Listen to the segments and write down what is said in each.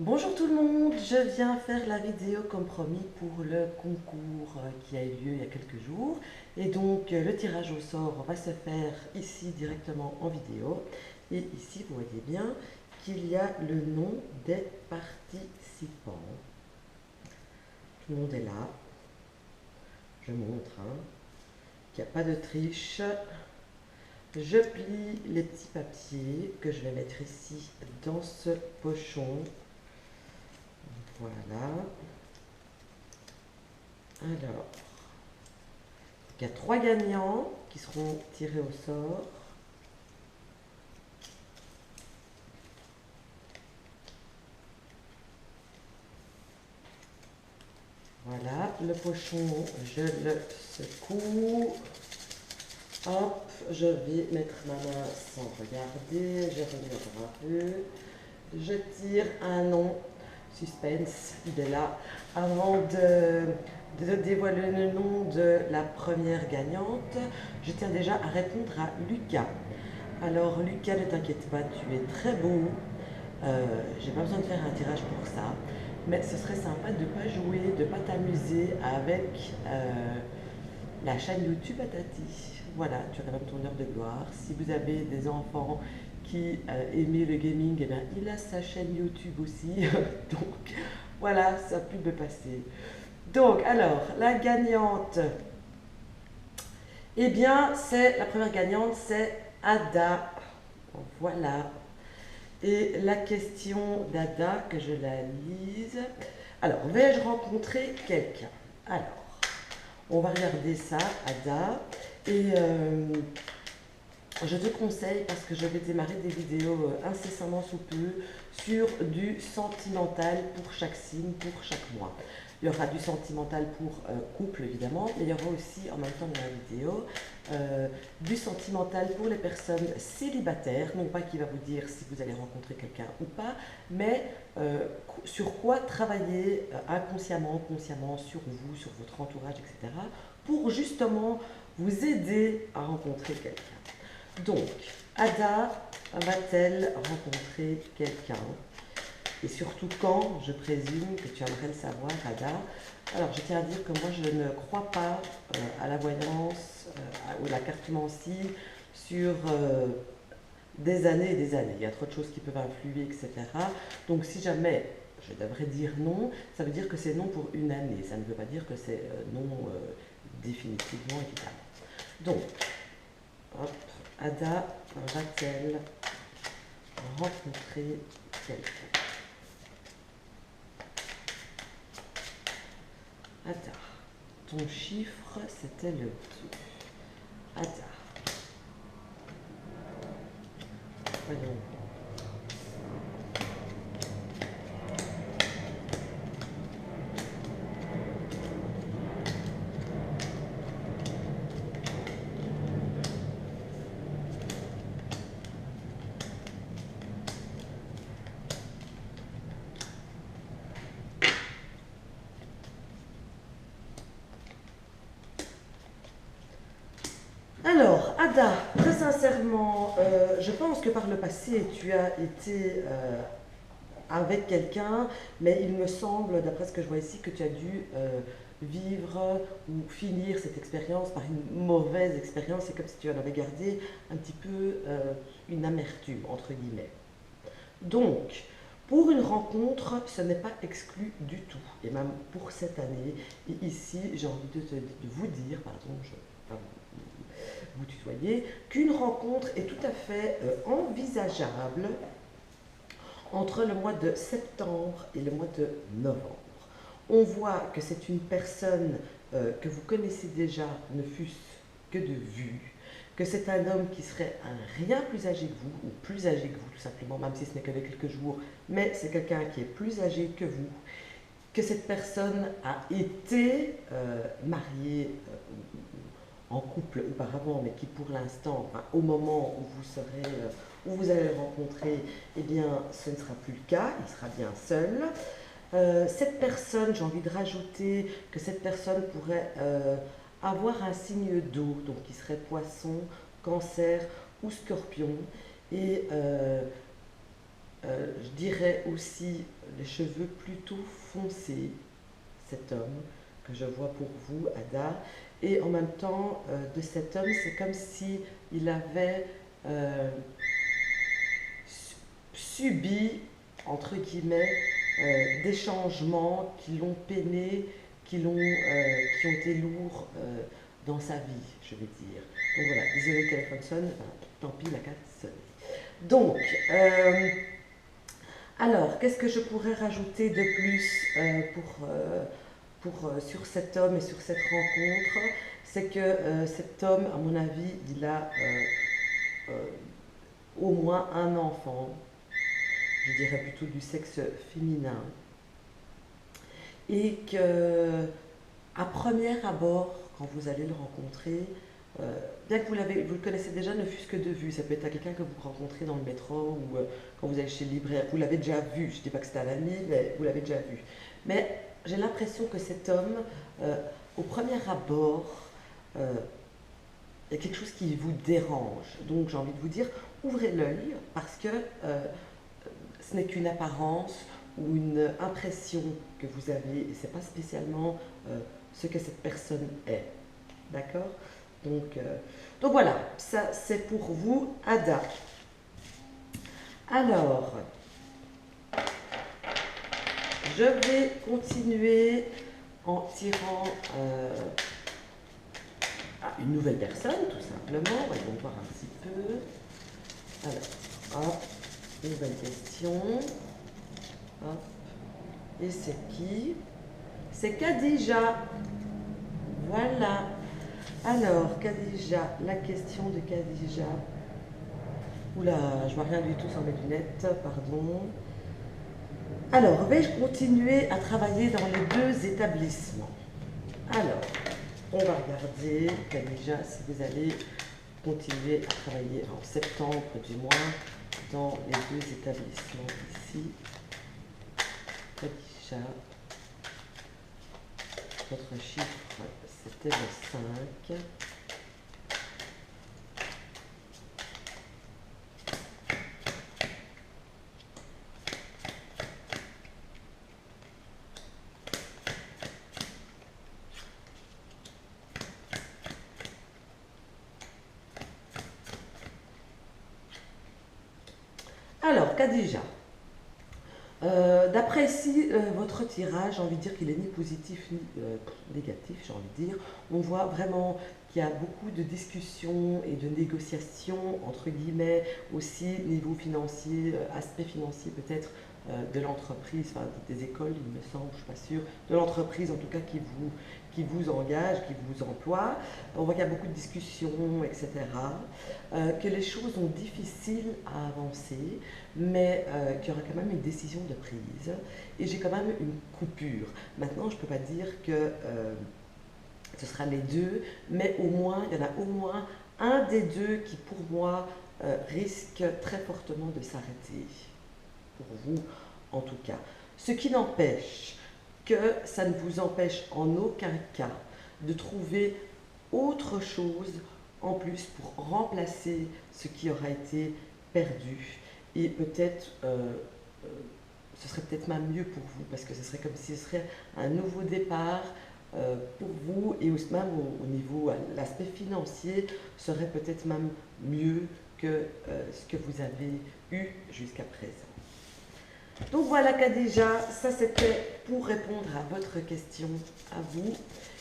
Bonjour tout le monde, je viens faire la vidéo comme promis pour le concours qui a eu lieu il y a quelques jours. Et donc le tirage au sort va se faire ici directement en vidéo. Et ici vous voyez bien qu'il y a le nom des participants. Tout le monde est là. Je montre qu'il n'y a pas de triche. Je plie les petits papiers que je vais mettre ici dans ce pochon. Voilà. Alors, il y a 3 gagnants qui seront tirés au sort. Voilà, le pochon, je le secoue. Hop, je vais mettre ma main sans regarder. Je regarde un peu. Je tire un nom. Suspense, il est là. Avant de dévoiler le nom de la première gagnante, je tiens déjà à répondre à Lucas. Alors Lucas, ne t'inquiète pas, tu es très beau. J'ai pas besoin de faire un tirage pour ça. Mais ce serait sympa de ne pas jouer, de ne pas t'amuser avec la chaîne YouTube à Tati. Voilà, tu auras même ton heure de gloire. Si vous avez des enfants qui aiment le gaming, eh bien, il a sa chaîne YouTube aussi. Donc voilà, ça a pu me passer. Donc alors, la gagnante, eh bien, c'est la première gagnante, c'est Ada. Voilà. Et la question d'Ada, que je la lise. Alors, vais-je rencontrer quelqu'un? Alors, on va regarder ça, Ada. Et je te conseille, parce que je vais démarrer des vidéos incessamment sous peu, sur du sentimental pour chaque signe, pour chaque mois. Il y aura du sentimental pour couple, évidemment, mais il y aura aussi, en même temps dans la vidéo, du sentimental pour les personnes célibataires. Non pas qui va vous dire si vous allez rencontrer quelqu'un ou pas, mais sur quoi travailler inconsciemment, consciemment, sur vous, sur votre entourage, etc., pour justement vous aider à rencontrer quelqu'un. Donc, Ada va-t-elle rencontrer quelqu'un? Et surtout quand, je présume que tu aimerais le savoir, Ada. Alors, je tiens à dire que moi, je ne crois pas à la voyance ou à la cartomancie sur des années et des années. Il y a trop de choses qui peuvent influer, etc. Donc, si jamais je devrais dire non, ça veut dire que c'est non pour une année. Ça ne veut pas dire que c'est non définitivement, évidemment. Donc, hop, Ada va-t-elle rencontrer quelqu'un? Ada, ton chiffre c'était le 2. Ada, voyons. Alors, Ada, très sincèrement, je pense que par le passé, tu as été avec quelqu'un, mais il me semble, d'après ce que je vois ici, que tu as dû vivre ou finir cette expérience par une mauvaise expérience. C'est comme si tu en avais gardé un petit peu une amertume, entre guillemets. Donc, pour une rencontre, ce n'est pas exclu du tout, et même pour cette année. Et ici, j'ai envie de vous dire, pardon, je vais vous tutoyer, qu'une rencontre est tout à fait envisageable entre le mois de septembre et le mois de novembre. On voit que c'est une personne que vous connaissez déjà, ne fût-ce que de vue, que c'est un homme qui serait un rien plus âgé que vous, ou plus âgé que vous tout simplement, même si ce n'est que de quelques jours, mais c'est quelqu'un qui est plus âgé que vous, que cette personne a été mariée en couple auparavant, mais qui pour l'instant, enfin, au moment où vous serez, où vous allez le rencontrer, eh bien, ce ne sera plus le cas, il sera bien seul. Cette personne, j'ai envie de rajouter que cette personne pourrait avoir un signe d'eau, donc qui serait poisson, cancer ou scorpion. Et Je dirais aussi les cheveux plutôt foncés, cet homme que je vois pour vous, Ada. Et en même temps, de cet homme, c'est comme si il avait subi, entre guillemets, des changements qui l'ont peiné, qui ont été lourds dans sa vie, je vais dire. Donc voilà, désolé, le téléphone sonne, enfin, tant pis, la carte sonne. Donc, alors, qu'est-ce que je pourrais rajouter de plus sur cet homme et sur cette rencontre? C'est que cet homme, à mon avis, il a euh, au moins un enfant, je dirais plutôt du sexe féminin, et que à premier abord, quand vous allez le rencontrer, bien que vous le connaissez déjà, ne fût-ce que de vue, ça peut être à quelqu'un que vous rencontrez dans le métro ou quand vous allez chez le libraire, vous l'avez déjà vu, je ne dis pas que c'était un ami, mais vous l'avez déjà vu. Mais j'ai l'impression que cet homme, euh, au premier abord, euh, il y a quelque chose qui vous dérange. Donc j'ai envie de vous dire, ouvrez l'œil parce que ce n'est qu'une apparence ou une impression que vous avez et ce n'est pas spécialement ce que cette personne est. D'accord, donc voilà, ça c'est pour vous, Ada. Alors, je vais continuer en tirant une nouvelle personne, tout simplement. Voyons voir un petit peu. Alors, hop, nouvelle question. Hop. Et c'est qui? C'est Khadija. Voilà. Alors, Khadija, la question de Khadija. Oula, je vois rien du tout sans mes lunettes, pardon. Alors, vais-je continuer à travailler dans les deux établissements? Alors, on va regarder, Khadija, si vous allez continuer à travailler en septembre du mois dans les deux établissements ici. Khadija, votre chiffre, c'était le 5. Alors, Khadija, d'après ici, votre tirage, j'ai envie de dire qu'il est ni positif ni négatif, j'ai envie de dire. On voit vraiment qu'il y a beaucoup de discussions et de négociations, entre guillemets, aussi niveau financier, aspect financier peut-être de l'entreprise, enfin des écoles, il me semble, je ne suis pas sûre, de l'entreprise en tout cas qui vous engage, qui vous emploie. On voit qu'il y a beaucoup de discussions, etc. Que les choses sont difficiles à avancer, mais qu'il y aura quand même une décision de prise. Et j'ai quand même une coupure. Maintenant, je ne peux pas dire que ce sera les deux, mais au moins, il y en a au moins un des deux qui, pour moi, risque très fortement de s'arrêter. Pour vous, en tout cas. Ce qui n'empêche que ça ne vous empêche en aucun cas de trouver autre chose en plus pour remplacer ce qui aura été perdu. Et peut-être, ce serait peut-être même mieux pour vous, parce que ce serait comme si ce serait un nouveau départ pour vous, et même au niveau, l'aspect financier serait peut-être même mieux que ce que vous avez eu jusqu'à présent. Donc voilà Khadija, ça c'était pour répondre à votre question à vous.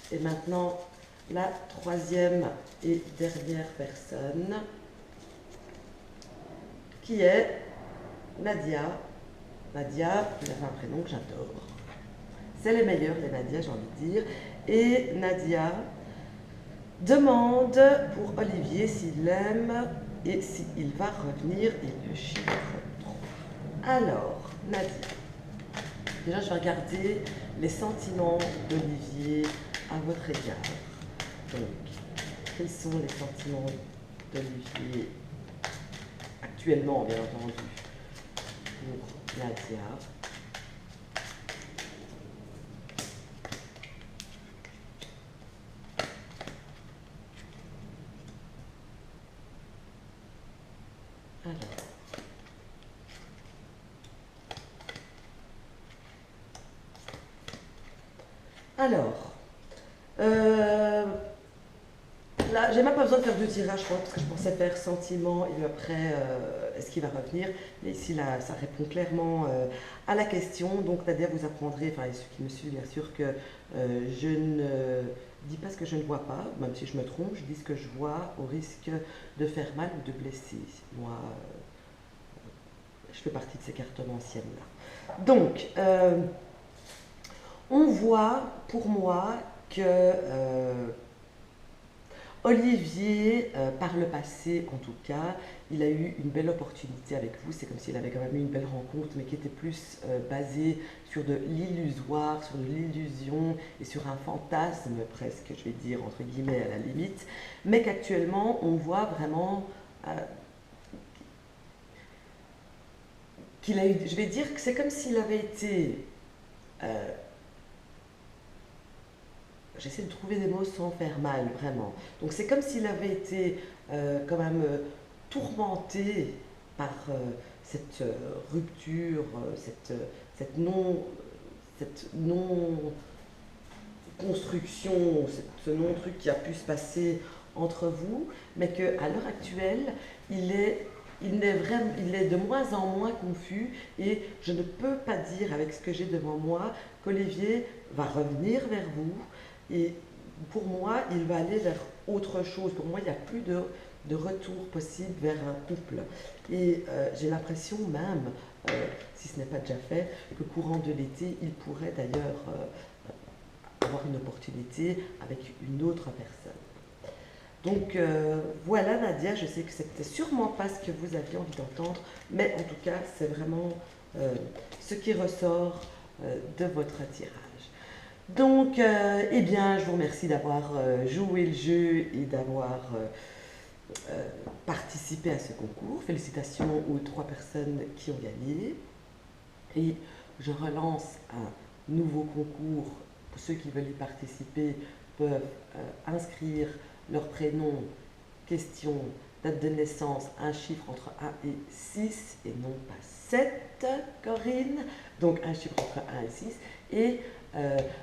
Et maintenant, la troisième et dernière personne, qui est Nadia. Nadia, vous avez un prénom que j'adore. C'est les meilleurs, les Nadia, j'ai envie de dire. Et Nadia demande pour Olivier s'il l'aime et s'il va revenir, et le chiffre 3. Alors, Nadia, déjà je vais regarder les sentiments d'Olivier à votre égard. Donc, quels sont les sentiments d'Olivier actuellement, bien entendu, pour Nadia? Alors, Alors, euh, là, j'ai même pas besoin de faire deux tirages, je crois, parce que je pensais faire sentiment et après, est-ce qu'il va revenir? Mais ici, là, ça répond clairement à la question. Donc, Nadia, vous apprendrez, enfin, et ceux qui me suivent, bien sûr, que je ne dis pas ce que je ne vois pas, même si je me trompe, je dis ce que je vois au risque de faire mal ou de blesser. Moi, je fais partie de ces cartes anciennes-là. Donc, on voit, pour moi, que Olivier, par le passé en tout cas, il a eu une belle opportunité avec vous. C'est comme s'il avait quand même eu une belle rencontre, mais qui était plus basée sur de l'illusoire, sur de l'illusion et sur un fantasme presque, je vais dire, entre guillemets, à la limite. Mais qu'actuellement, on voit vraiment qu'il a eu, je vais dire que c'est comme s'il avait été euh, j'essaie de trouver des mots sans faire mal, vraiment. Donc c'est comme s'il avait été quand même tourmenté par cette rupture, cette non construction, ce non truc qui a pu se passer entre vous, mais qu'à l'heure actuelle, il est il est de moins en moins confus et je ne peux pas dire avec ce que j'ai devant moi qu'Olivier va revenir vers vous et pour moi, il va aller vers autre chose. Pour moi, il n'y a plus de retour possible vers un couple. Et j'ai l'impression même, si ce n'est pas déjà fait, que courant de l'été, il pourrait d'ailleurs avoir une opportunité avec une autre personne. Donc voilà Nadia, je sais que c'était sûrement pas ce que vous aviez envie d'entendre, mais en tout cas c'est vraiment ce qui ressort de votre tirage. Donc, eh bien, je vous remercie d'avoir joué le jeu et d'avoir participé à ce concours. Félicitations aux 3 personnes qui ont gagné. Et je relance un nouveau concours. Pour ceux qui veulent y participer, peuvent inscrire leur prénom, question, date de naissance, un chiffre entre 1 et 6 et non pas 7, Corinne. Donc un chiffre entre 1 et 6. Et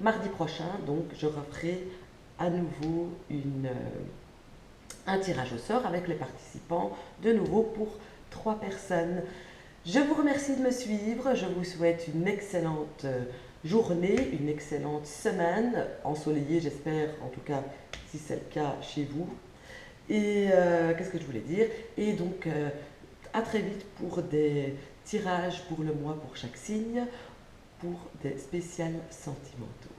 mardi prochain, donc, je referai à nouveau un tirage au sort avec les participants, de nouveau pour 3 personnes. Je vous remercie de me suivre, je vous souhaite une excellente journée, une excellente semaine, ensoleillée j'espère, en tout cas si c'est le cas chez vous. Et qu'est-ce que je voulais dire? Et donc à très vite pour des tirages pour le mois pour chaque signe, pour des spéciales sentimentaux.